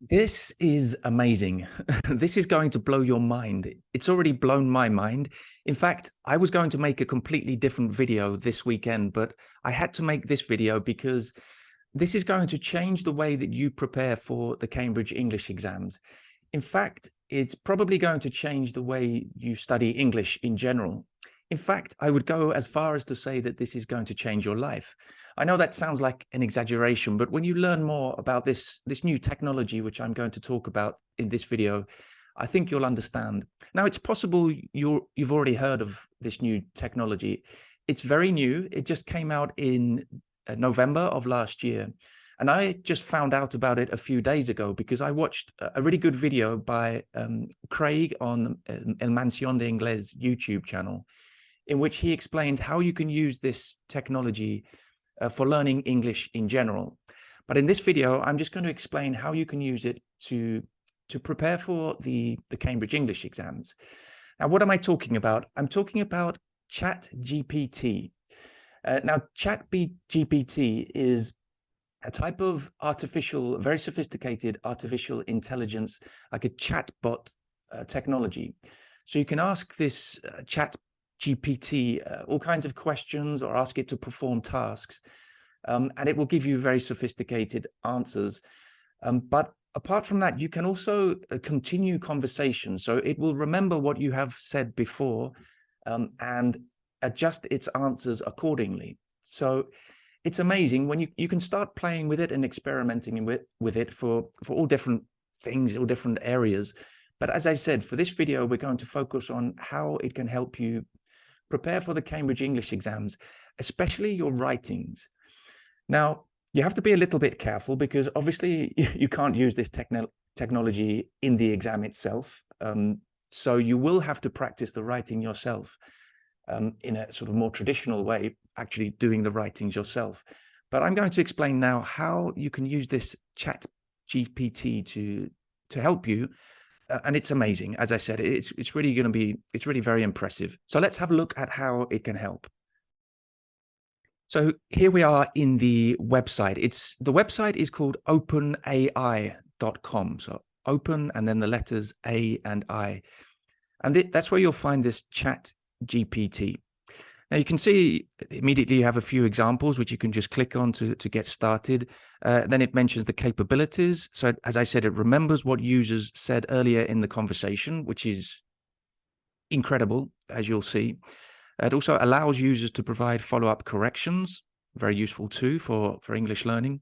This is amazing. This is going to blow your mind. It's already blown my mind. In fact, I was going to make a completely different video this weekend, but I had to make this video because this is going to change the way that you prepare for the Cambridge English exams. In fact, it's probably going to change the way you study English in general. In fact, I would go as far as to say that this is going to change your life. I know that sounds like an exaggeration, but when you learn more about this new technology, which I'm going to talk about in this video, I think you'll understand. Now, it's possible you've already heard of this new technology. It's very new. It just came out in November of last year. And I just found out about it a few days ago because I watched a really good video by Craig on El Mansión de Inglés YouTube channel, in which he explains how you can use this technology for learning English in general. But in this video, I'm just going to explain how you can use it to prepare for the Cambridge English exams. Now, what am I talking about? I'm talking about ChatGPT. Now, ChatGPT is a type of very sophisticated artificial intelligence, like a chatbot technology. So you can ask this chat GPT all kinds of questions or ask it to perform tasks, and it will give you very sophisticated answers. But apart from that, you can also continue conversation. So it will remember what you have said before and adjust its answers accordingly. So it's amazing when you can start playing with it and experimenting with it for all different things, all different areas. But as I said, for this video, we're going to focus on how it can help you prepare for the Cambridge English exams, especially your writings. Now, you have to be a little bit careful because obviously you can't use this technology in the exam itself. So you will have to practice the writing yourself in a sort of more traditional way, actually doing the writings yourself. But I'm going to explain now how you can use this chat GPT to help you. And it's amazing. As I said, it's really very impressive. So let's have a look at how it can help. So here we are in the website. The website is called openai.com. So open and then the letters A and I. And that's where you'll find this chat GPT. Now you can see immediately you have a few examples which you can just click on to get started. Then it mentions the capabilities. So as I said, it remembers what users said earlier in the conversation, which is incredible, as you'll see. It also allows users to provide follow-up corrections, very useful too for English learning.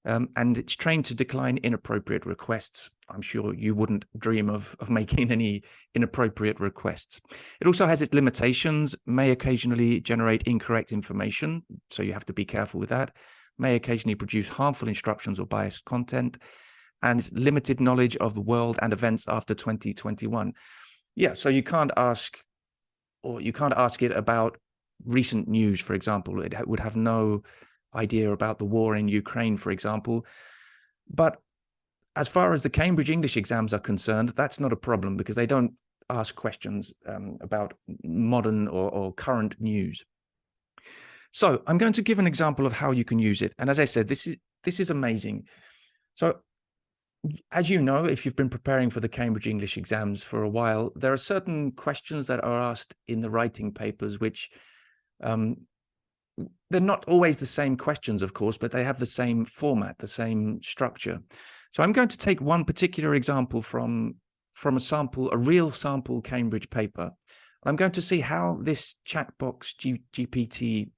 And it's trained to decline inappropriate requests. I'm sure you wouldn't dream of making any inappropriate requests. It also has its limitations, may occasionally generate incorrect information, so you have to be careful with that, may occasionally produce harmful instructions or biased content, and limited knowledge of the world and events after 2021. Yeah, so you can't ask it about recent news, for example. It would have no idea about the war in Ukraine, for example. But as far as the Cambridge English exams are concerned, that's not a problem because they don't ask questions about modern or current news. So I'm going to give an example of how you can use it. And as I said, this is amazing. So as you know, if you've been preparing for the Cambridge English exams for a while, there are certain questions that are asked in the writing papers, which they're not always the same questions, of course, but they have the same format, the same structure. So I'm going to take one particular example from a real sample Cambridge paper. I'm going to see how this chatbox GPT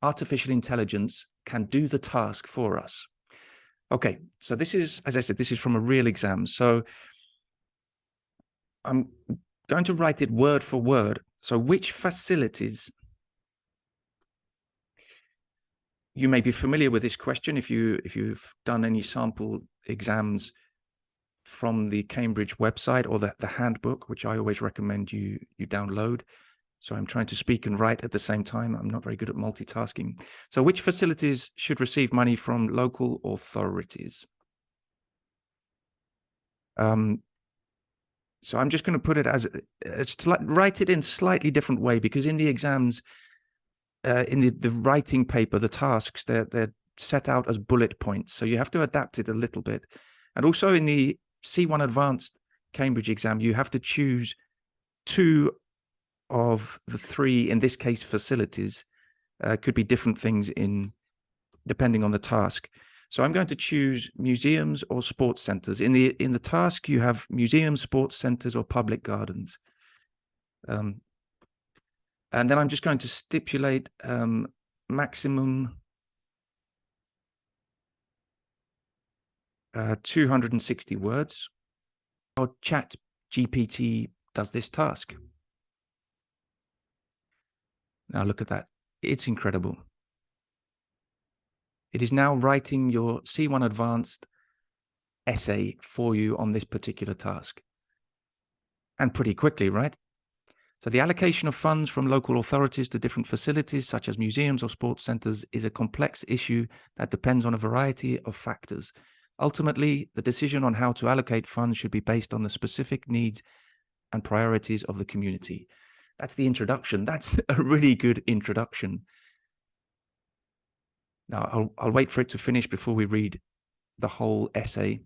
artificial intelligence can do the task for us. Okay, so this is, as I said, this is from a real exam. So I'm going to write it word for word. So which facilities? You may be familiar with this question if you've done any sample exams from the Cambridge website or the handbook, which I always recommend you download. So I'm trying to speak and write at the same time. I'm not very good at multitasking. So which facilities should receive money from local authorities? So I'm just going to put it as write it in slightly different way, because in the exams, in the writing paper, the tasks, they're set out as bullet points. So you have to adapt it a little bit. And also in the C1 Advanced Cambridge exam, you have to choose 2 of the 3, in this case, facilities. Could be different things depending on the task. So I'm going to choose museums or sports centers. In the task, you have museums, sports centers, or public gardens. And then I'm just going to stipulate maximum 260 words. How ChatGPT does this task. Now look at that. It's incredible. It is now writing your C1 Advanced essay for you on this particular task. And pretty quickly, right? So the allocation of funds from local authorities to different facilities, such as museums or sports centers, is a complex issue that depends on a variety of factors. Ultimately, the decision on how to allocate funds should be based on the specific needs and priorities of the community. That's the introduction. That's a really good introduction. Now, I'll wait for it to finish before we read the whole essay.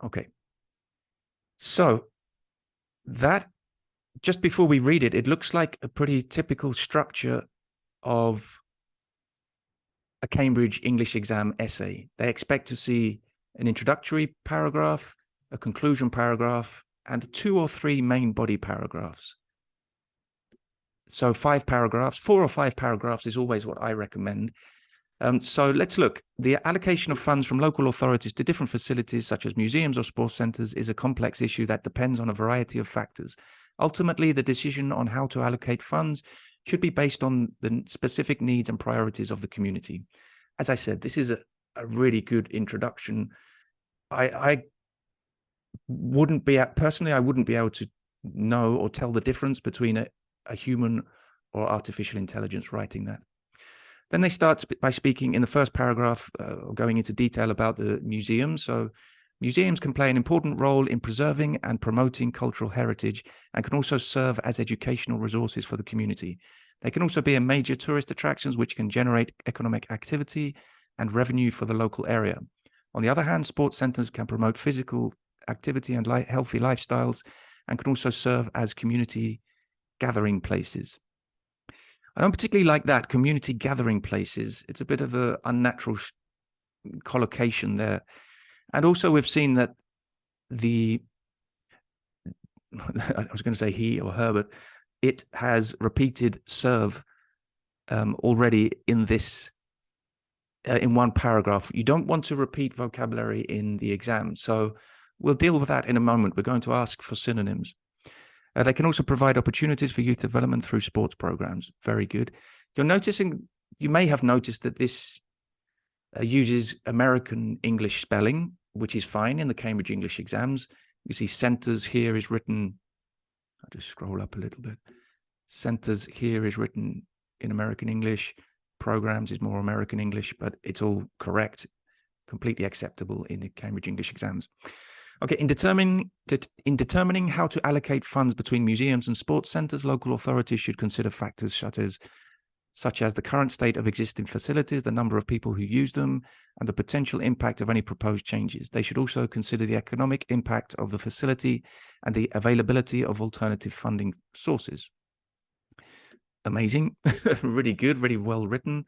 Okay. So that, just before we read it, it looks like a pretty typical structure of a Cambridge English exam essay. They expect to see an introductory paragraph, a conclusion paragraph, and 2 or 3 main body paragraphs. So 5 paragraphs, 4 or 5 paragraphs is always what I recommend. So let's look. The allocation of funds from local authorities to different facilities, such as museums or sports centers, is a complex issue that depends on a variety of factors. Ultimately, the decision on how to allocate funds should be based on the specific needs and priorities of the community. As I said, this is a really good introduction. I wouldn't be, personally, I wouldn't be able to know or tell the difference between a human or artificial intelligence writing that. Then they start by speaking in the first paragraph, going into detail about the museum. So museums can play an important role in preserving and promoting cultural heritage and can also serve as educational resources for the community. They can also be a major tourist attractions which can generate economic activity and revenue for the local area. On the other hand, sports centers can promote physical activity and healthy lifestyles and can also serve as community gathering places. I don't particularly like that, community gathering places. It's a bit of an unnatural collocation there. And also we've seen that I was going to say he or her, but it has repeated serve already in this, in one paragraph. You don't want to repeat vocabulary in the exam. So we'll deal with that in a moment. We're going to ask for synonyms. They can also provide opportunities for youth development through sports programs. Very good. You may have noticed that this uses American English spelling, which is fine in the Cambridge English exams. You see centers here is written, I'll just scroll up a little bit. Centers here is written in American English. Programs is more American English, but it's all correct, completely acceptable in the Cambridge English exams. Okay, in determining how to allocate funds between museums and sports centers, local authorities should consider factors such as the current state of existing facilities, the number of people who use them, and the potential impact of any proposed changes. They should also consider the economic impact of the facility and the availability of alternative funding sources. Amazing, really good, really well written.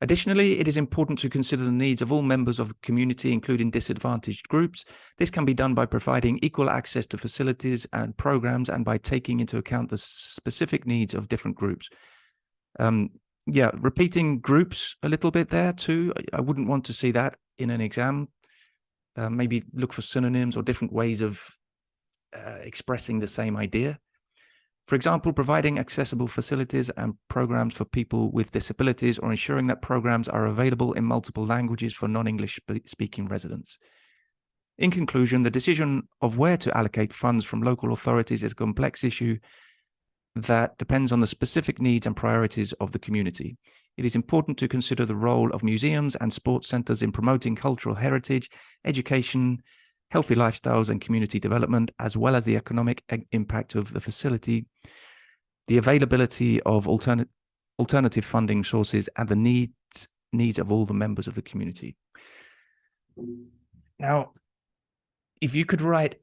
Additionally, it is important to consider the needs of all members of the community, including disadvantaged groups. This can be done by providing equal access to facilities and programs and by taking into account the specific needs of different groups. Yeah, repeating groups a little bit there too. I wouldn't want to see that in an exam. Maybe look for synonyms or different ways of expressing the same idea. For example, providing accessible facilities and programs for people with disabilities, or ensuring that programs are available in multiple languages for non-English speaking residents. In conclusion, the decision of where to allocate funds from local authorities is a complex issue that depends on the specific needs and priorities of the community. It is important to consider the role of museums and sports centers in promoting cultural heritage, education, healthy lifestyles and community development, as well as the economic impact of the facility. the availability of alternative funding sources, and the needs of all the members of the community. Now, if you could write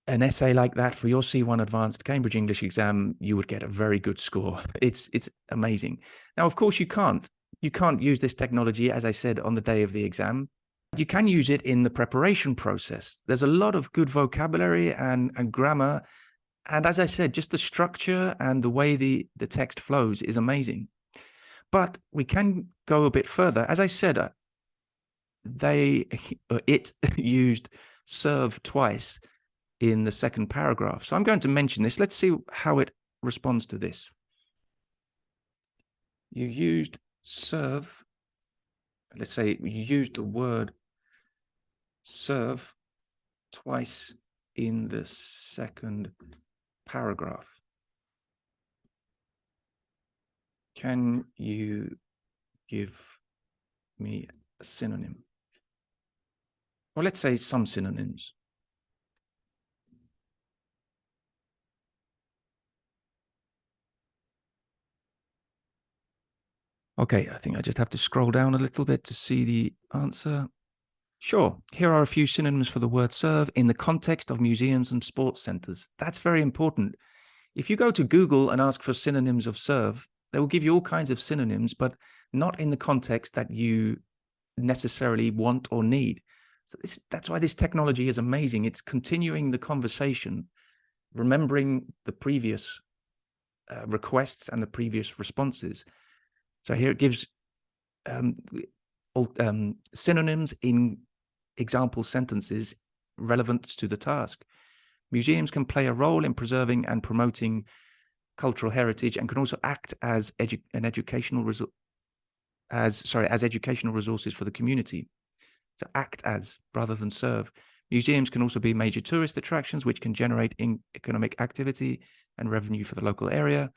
an essay like that for your C1 Advanced Cambridge English exam, you would get a very good score. It's amazing. Now, of course, you can't use this technology, as I said, on the day of the exam. You can use it in the preparation process. There's a lot of good vocabulary and grammar. And as I said, just the structure and the way the text flows is amazing. But we can go a bit further. As I said, it used serve twice in the second paragraph. So I'm going to mention this. Let's see how it responds to this. You used serve. Let's say you used the word serve twice in the second paragraph. Can you give me a synonym? Or let's say some synonyms. Okay, I think I just have to scroll down a little bit to see the answer. Sure, here are a few synonyms for the word serve in the context of museums and sports centers. That's very important. If you go to Google and ask for synonyms of serve, they will give you all kinds of synonyms, but not in the context that you necessarily want or need. So that's why this technology is amazing. It's continuing the conversation, remembering the previous requests and the previous responses. So here it gives synonyms in example sentences relevant to the task. Museums can play a role in preserving and promoting cultural heritage and can also act as educational resources for the community. So act as rather than serve. Museums can also be major tourist attractions, which can generate economic activity and revenue for the local area.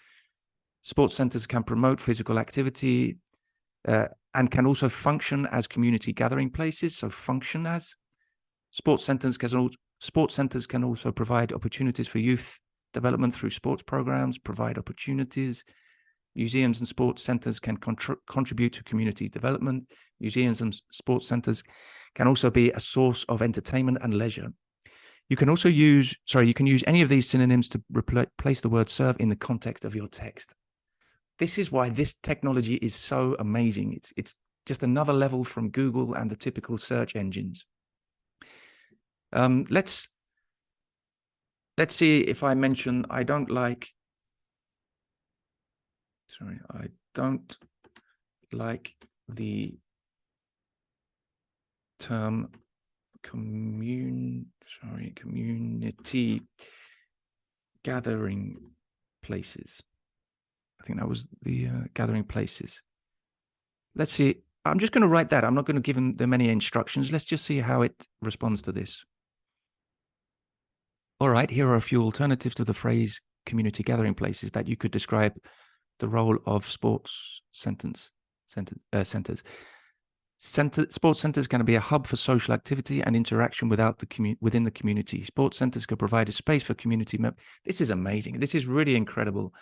Sports centers can promote physical activity and can also function as community gathering places. So function as. Sports centers can also provide opportunities for youth development through sports programs, provide opportunities. Museums and sports centers can contribute to community development. Museums and sports centers can also be a source of entertainment and leisure. You can also use any of these synonyms to replace the word serve in the context of your text. This is why this technology is so amazing. It's just another level from Google and the typical search engines. Let's see if I mention I don't like the term community gathering places. I think that was the gathering places. Let's see. I'm just going to write that. I'm not going to give them any instructions. Let's just see how it responds to this. All right, here are a few alternatives to the phrase community gathering places that you could describe the role of sports centers. Sports centers can be a hub for social activity and interaction within the community. Sports centers can provide a space for community members. This is amazing. This is really incredible.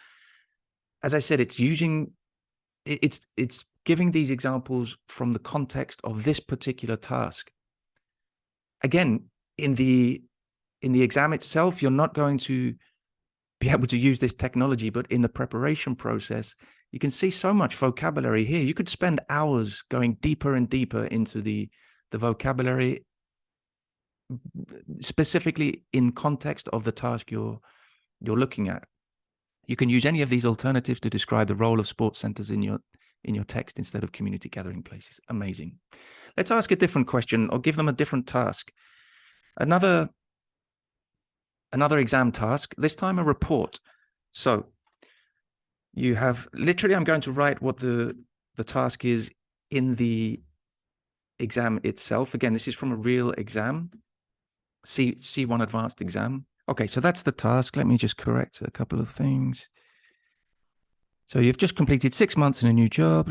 As I said, it's giving these examples from the context of this particular task. Again, in the exam itself, you're not going to be able to use this technology, but in the preparation process, you can see so much vocabulary here. You could spend hours going deeper and deeper into the vocabulary, specifically in context of the task you're looking at. You can use any of these alternatives to describe the role of sports centers in your text instead of community gathering places. Amazing. Let's ask a different question or give them a different task. Another exam task, this time a report. So you have literally, I'm going to write what the task is in the exam itself. Again, this is from a real exam, C1 Advanced exam. Okay, so that's the task. Let me just correct a couple of things. So you've just completed 6 months in a new job.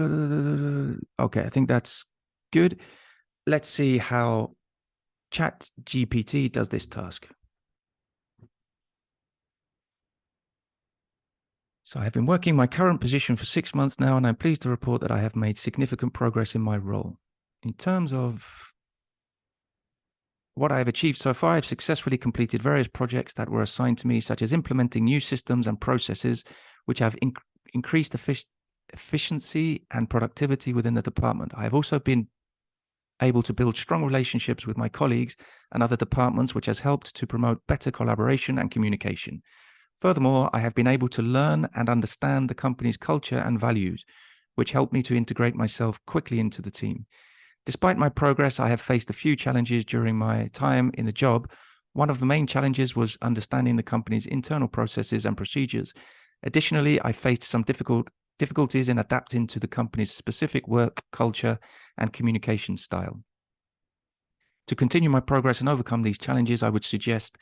Okay, I think that's good. Let's see how ChatGPT does this task. So I have been working my current position for 6 months now, and I'm pleased to report that I have made significant progress in my role. In terms of what I have achieved so far, I've successfully completed various projects that were assigned to me, such as implementing new systems and processes, which have increased efficiency and productivity within the department. I have also been able to build strong relationships with my colleagues and other departments, which has helped to promote better collaboration and communication. Furthermore, I have been able to learn and understand the company's culture and values, which helped me to integrate myself quickly into the team. Despite my progress, I have faced a few challenges during my time in the job. One of the main challenges was understanding the company's internal processes and procedures. Additionally, I faced some difficulties in adapting to the company's specific work culture and communication style. To continue my progress and overcome these challenges, I would suggest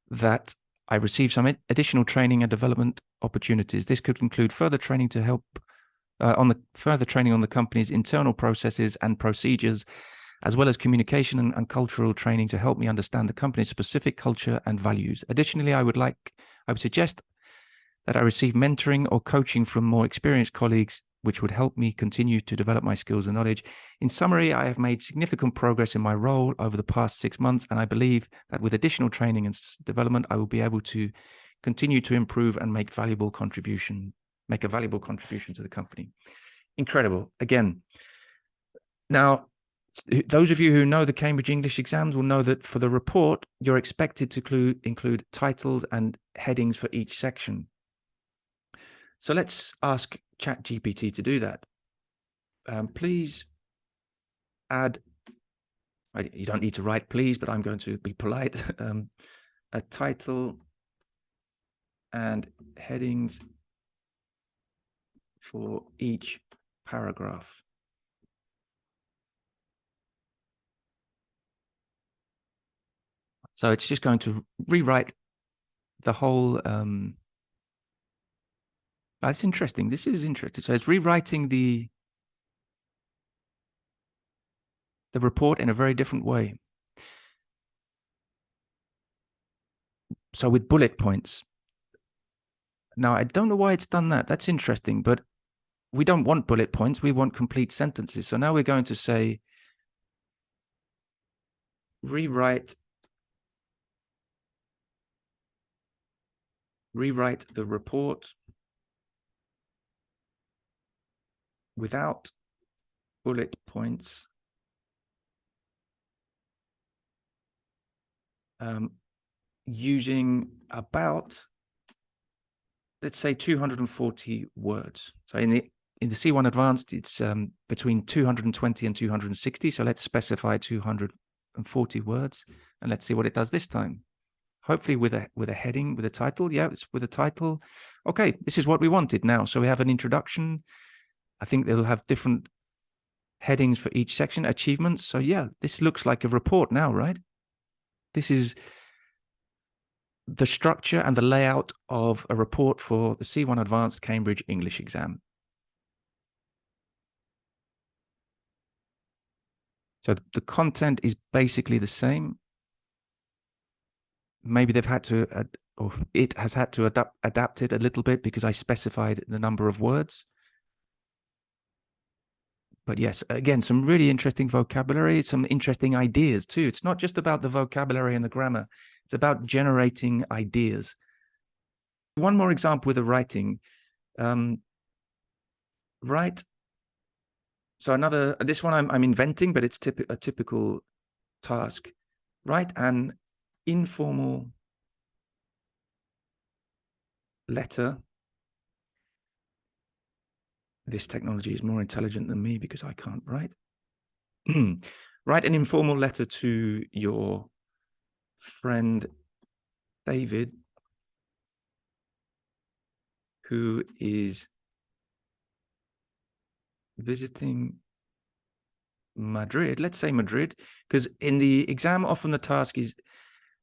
that I receive some additional training and development opportunities. This could include further training to help on the company's internal processes and procedures, as well as communication and cultural training to help me understand the company's specific culture and values. Additionally, I would suggest that I receive mentoring or coaching from more experienced colleagues, which would help me continue to develop my skills and knowledge. In summary, I have made significant progress in my role over the past 6 months, and I believe that with additional training and development, I will be able to continue to improve and make a valuable contribution to the company. Incredible. Again, now, those of you who know the Cambridge English exams will know that for the report, you're expected to include titles and headings for each section. So let's ask ChatGPT to do that. Please add, you don't need to write please, but I'm going to be polite, a title and headings for each paragraph. So it's just going to rewrite the whole, that's interesting. This is interesting. So it's rewriting the report in a very different way. So with bullet points. Now, I don't know why it's done that. That's interesting, but we don't want bullet points. We want complete sentences. So now we're going to say, rewrite the report without bullet points, using about, let's say, 240 words. So in the C1 Advanced, it's between 220 and 260. So let's specify 240 words, and let's see what it does this time. Hopefully with a heading, with a title. Yeah, it's with a title. Okay, this is what we wanted now. So we have an introduction. I think they'll have different headings for each section, achievements. So yeah, this looks like a report now, right? This is the structure and the layout of a report for the C1 Advanced Cambridge English exam. So the content is basically the same. Maybe they've had to, or it has had to adapt it a little bit because I specified the number of words. But yes, again, some really interesting vocabulary, some interesting ideas too. It's not just about the vocabulary and the grammar. It's about generating ideas. One more example with the writing. Write. So this one I'm inventing, but it's a typical task. Write an informal letter. This technology is more intelligent than me because I can't write. Write an informal letter to your friend David, who is visiting Madrid. Let's say Madrid, because in the exam, often the task is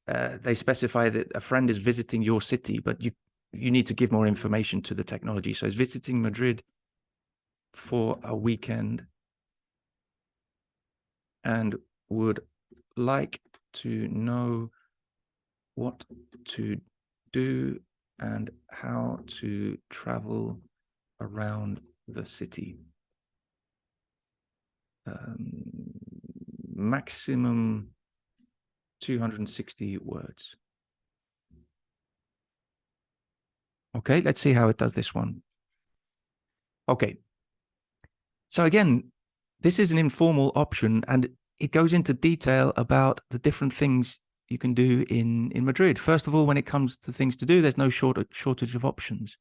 they specify that a friend is visiting your city, but you need to give more information to the technology. So it's visiting Madrid for a weekend and would like to know what to do and how to travel around the city. Maximum 260 words. Okay, let's see how it does this one. Okay. So again, this is an informal option, and it goes into detail about the different things you can do in Madrid. First of all, when it comes to things to do, there's no shortage of options.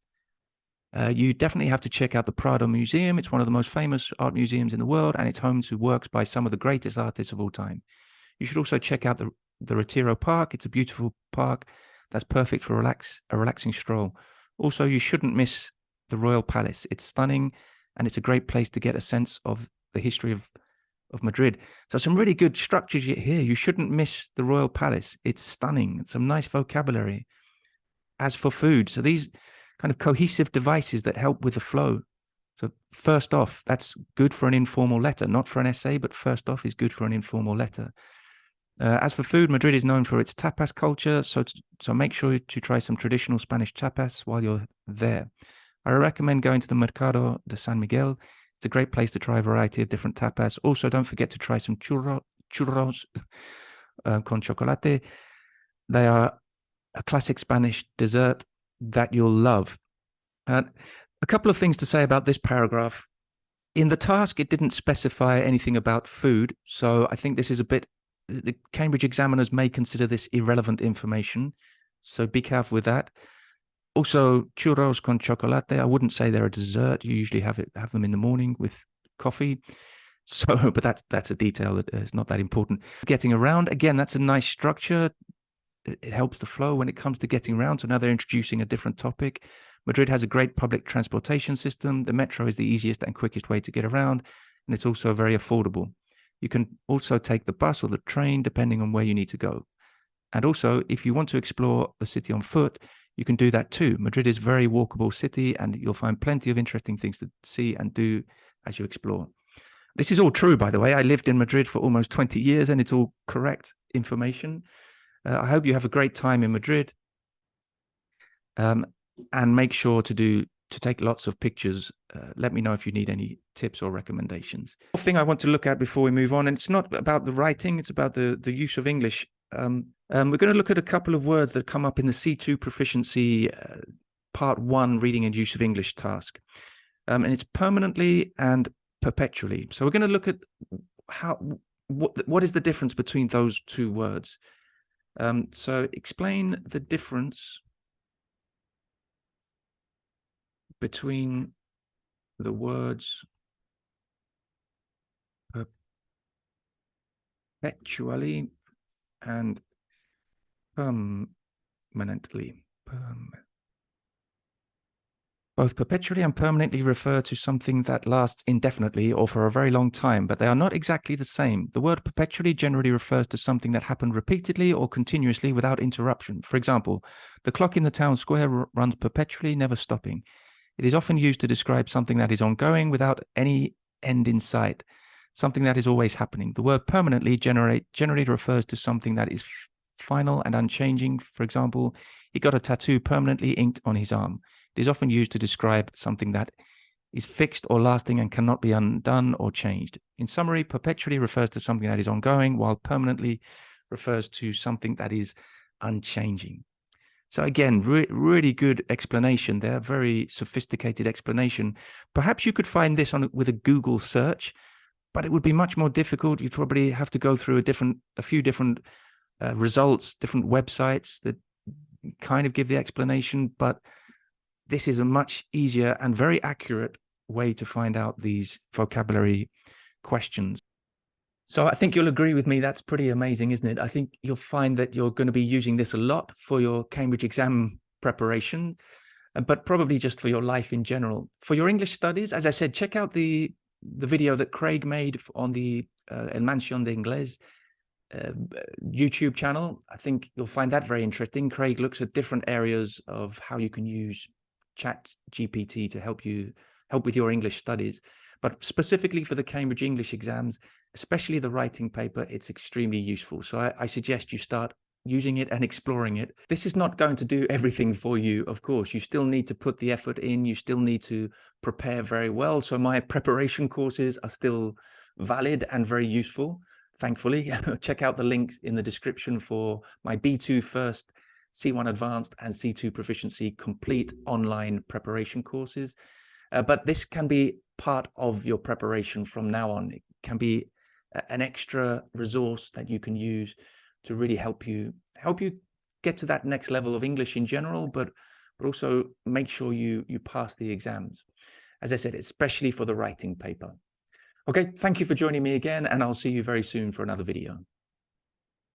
You definitely have to check out the Prado Museum. It's one of the most famous art museums in the world, and it's home to works by some of the greatest artists of all time. You should also check out the Retiro Park. It's a beautiful park that's perfect for a relaxing stroll. Also, you shouldn't miss the Royal Palace. It's stunning, and it's a great place to get a sense of the history of Madrid. So some really good structures here. You shouldn't miss the Royal Palace. It's stunning. Some nice vocabulary. As for food, so these kind of cohesive devices that help with the flow. So first off, that's good for an informal letter, not for an essay, but first off is good for an informal letter. As for food, Madrid is known for its tapas culture, so make sure to try some traditional Spanish tapas while you're there. I recommend going to the Mercado de San Miguel. It's a great place to try a variety of different tapas. Also, don't forget to try some churros con chocolate. They are a classic Spanish dessert that you'll love. A couple of things to say about this paragraph. In the task, it didn't specify anything about food, so I think this is a bit, the Cambridge examiners may consider this irrelevant information, so be careful with that. Also, churros con chocolate, I wouldn't say they're a dessert. You usually have them in the morning with coffee. So, but that's a detail that is not that important. Getting around, again, that's a nice structure. It helps the flow when it comes to getting around. So now they're introducing a different topic. Madrid has a great public transportation system. The metro is the easiest and quickest way to get around, and it's also very affordable. You can also take the bus or the train, depending on where you need to go. And also, if you want to explore the city on foot, you can do that too. Madrid is a very walkable city, and you'll find plenty of interesting things to see and do as you explore. This is all true, by the way. I lived in Madrid for almost 20 years, and it's all correct information. I hope you have a great time in Madrid, and make sure to take lots of pictures. Let me know if you need any tips or recommendations. The thing I want to look at before we move on, and it's not about the writing, it's about the use of English. We're going to look at a couple of words that come up in the C2 proficiency part 1 reading and use of English task. And it's permanently and perpetually. So we're going to look at what is the difference between those two words. So explain the difference between the words perpetually and permanently. Both perpetually and permanently refer to something that lasts indefinitely or for a very long time, but they are not exactly the same. The word perpetually generally refers to something that happened repeatedly or continuously without interruption. For example, the clock in the town square runs perpetually, never stopping. It is often used to describe something that is ongoing without any end in sight, something that is always happening. The word permanently generally refers to something that is final and unchanging. For example, he got a tattoo permanently inked on his arm. It is often used to describe something that is fixed or lasting and cannot be undone or changed. In summary, perpetually refers to something that is ongoing, while permanently refers to something that is unchanging. So again, really good explanation there, very sophisticated explanation. Perhaps you could find this with a Google search, but it would be much more difficult. You'd probably have to go through a few different results, different websites that kind of give the explanation, but this is a much easier and very accurate way to find out these vocabulary questions. So I think you'll agree with me, that's pretty amazing, isn't it? I think you'll find that you're going to be using this a lot for your Cambridge exam preparation, but probably just for your life in general. For your English studies, as I said, check out the video that Craig made on the El Mansión de Inglés YouTube channel. I think you'll find that very interesting. Craig looks at different areas of how you can use ChatGPT to help with your English studies. But specifically for the Cambridge English exams, especially the writing paper, it's extremely useful. So I suggest you start using it and exploring it. This is not going to do everything for you, of course. You still need to put the effort in. You still need to prepare very well. So my preparation courses are still valid and very useful, thankfully. Check out the links in the description for my B2 First, C1 Advanced, and C2 Proficiency complete online preparation courses. But this can be part of your preparation from now on. It can be an extra resource that you can use to really help you get to that next level of English in general, but also make sure you pass the exams. As I said, especially for the writing paper. Okay, thank you for joining me again, and I'll see you very soon for another video.